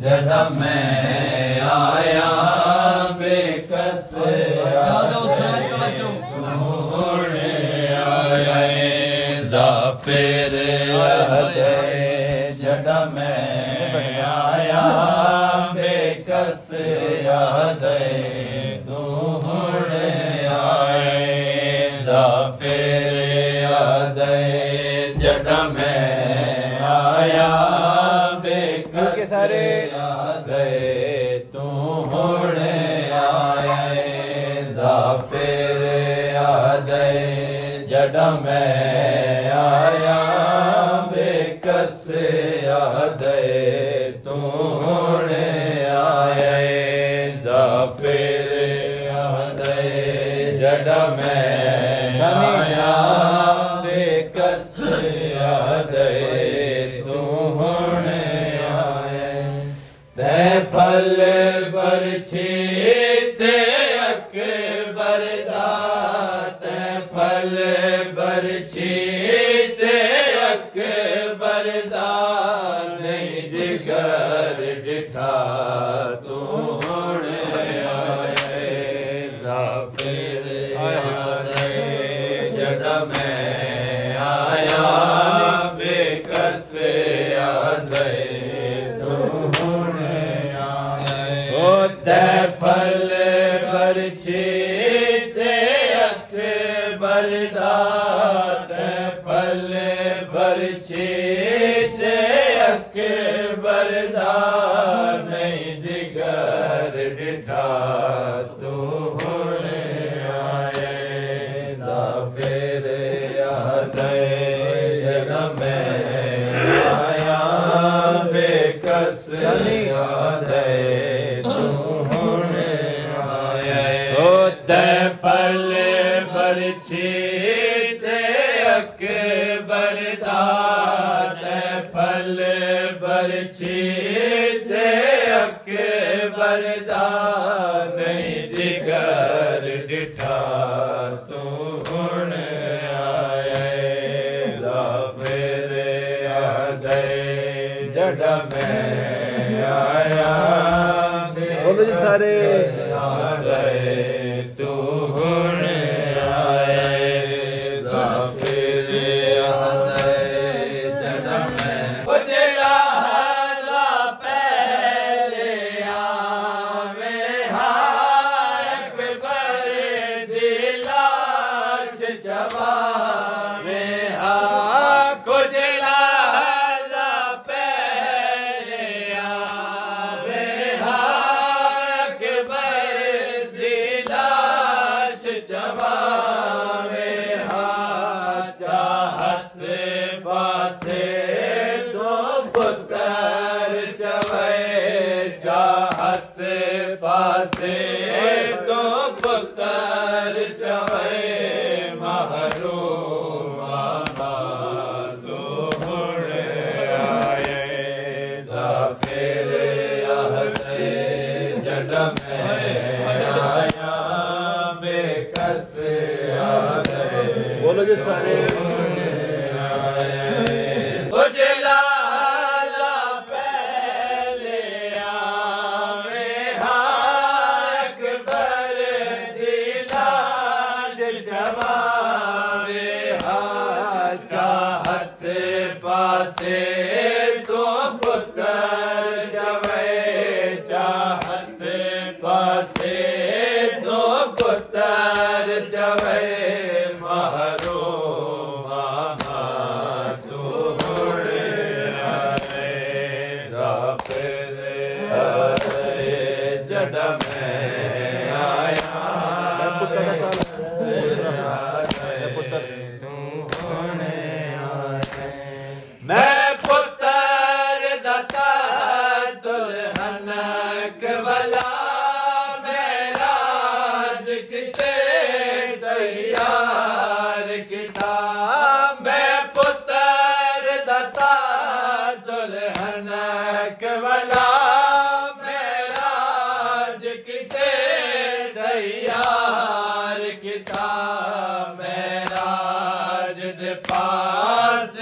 जड़ा मैं आया बेकस जाफिर जड़ा मैं आया बेकस याद तू हुणे आए जाफिर याद जड़ा मैं आया बेकस याद तू हुणे आए जाफिर याद जड़ा मैं आया बेकस याद तू हुणे आए जाफिर याद जड़ा मैं आया बेकस याद तू हुणे आए ते फल बरछी ते अकबर दा ते फल बरछी ते अकबर दा नहीं जिगर डिठा तू हुणे आए जाफिर जड़ा मैं आया बेकस याद तू हुणे आए ओ ते फल बरछी ते अकबर दा ते फल बरछी ते अकबर दा नहीं जिगर डिठा तू हुणे आए जाफिर याद जड़ा मैं आया बेकस याद तू हुणे आए ओ ते फल बरछी ते अकबर दा ते फल बरछी ते अकबर दा नहीं जिगर डिठा तू हुणे आए जाफिर याद जड़ा मैं आया बोलो जी सारे याद तू हुणे आए जाफिर याद जड़ा मैं उजला पहले आवे अकबर दिलाश जवावे कुजला पहले आवे अकबर दिलाश जवावे चाहत पासे दो पुत्र जवे चाहत पासे दो पुत्र जवे महरूम तू हुणे आए जाफिर याद जड़ा मैं आया बेकस याद बोलो जी सारे उजला पहले आवे अकबर दिलाश जवावे चाहत पासे दो पुत्र जवे चाहत पासे दो पुत्र जवे महरूम तू हुणे आए जाफिर जड़ा मैं आया तू हुणे आए मैं पुत्र दाता दुल्हन वाला मेराज किते तैयार किता मैं पुत्र दाता दुल्हन वाला मेराज किते तैयार किता मेराज दे पास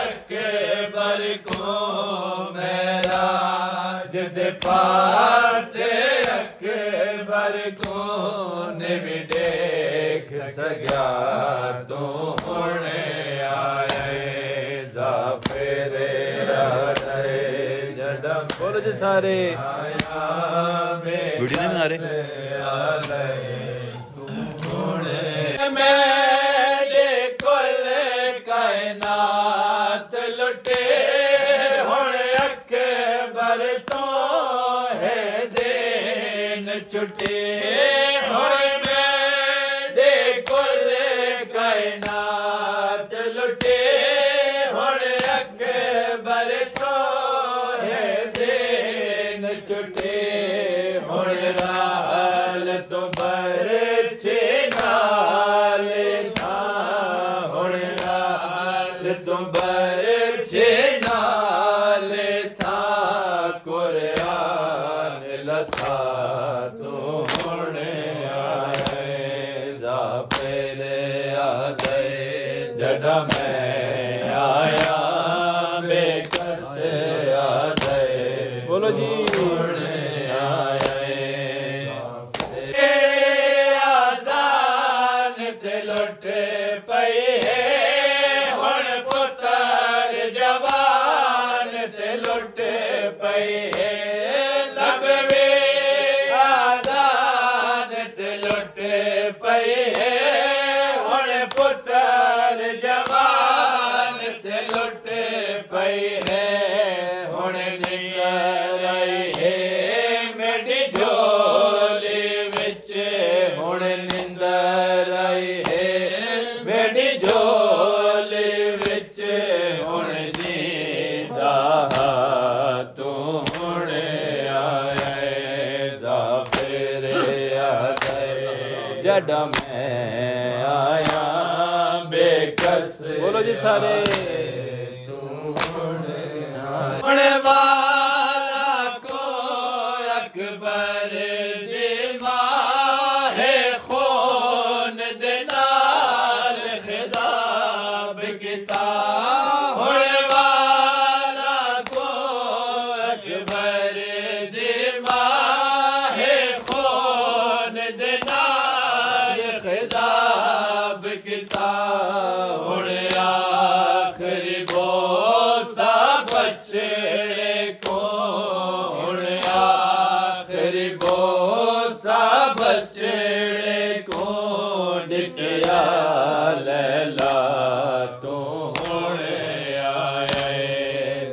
अकबर को मेराज दे पासे अकबर को ने भी देख सकिया तू हुणे आए जाफिरे आए जडम बोलो जी सारे आया वीडियो नहीं बना रहे मेरे कुल कायनात लुटे हुण अकबर तो है ज़ेन छुटे हुण मेरे कुल कायनात लुटे हुण अकबर तो है ज़ेन छुटे हुण राल तो बरछे तुम बरछे नाले था कुरान लथा तू हुणे आए जाफिरे आए जड़ा मैं आया बेकस आए बोलो जी हुणे आए आजान ते लुटे पई है जड़ा मैं आया बेकस बोलो जी सारे होने वाला को अकबर दी माहे खून दे नाल खिताब किता होने वाला को अकबर दी माहे खून दे खिताब किता हुणे आखिरी बोसा बचड़े को हुणे आखिरी बोसा बचड़े को डिटिया लैला तू हुणे आए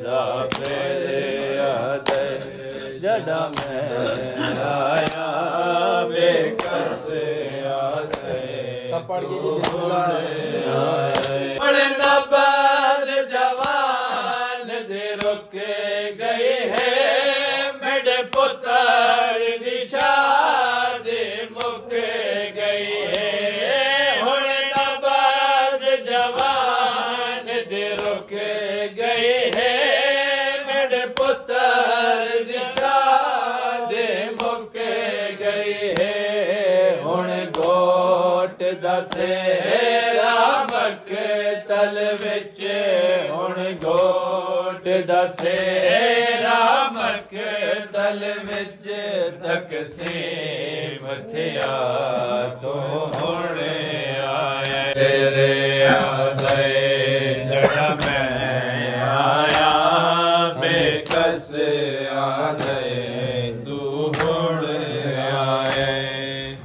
जाफिरे आए जड़ा मैं आया बेकस पढ़ के नबर जवान दे रुक गई है मेरे पुत्र की शादी मुक गई है हुण नबर जवान दे रुक गई है मेरे पुत्र की शादी मुक गई है हुण गोट दसेरा मकतल विच हुण गोट दसेरा मकतल विच तकसीम थिया तो हुणे आए तेरे आए जड़ा मैं आया बेकस आए तू हुणे आए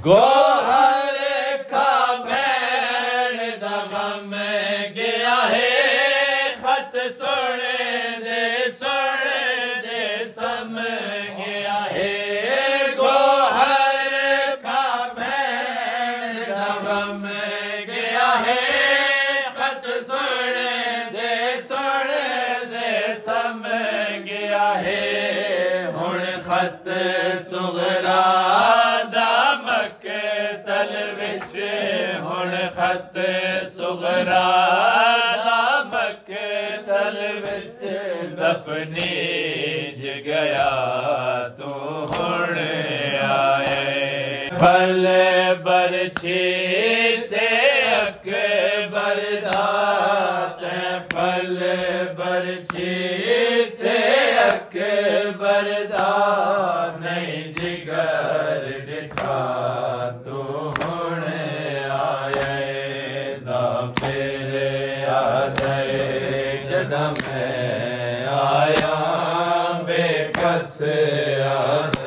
गो खत सुगरा दामक तल विच हुण खत सुगरा दामक तल विच दफनी ज गया तू हुण आए फल बरछी ते अकबर दा ते फल बरछी ते मक्के बरदा नहीं जिगर दिखा तू हुणे आए दा फेरे आ जाए जद मैं आया बेकस आ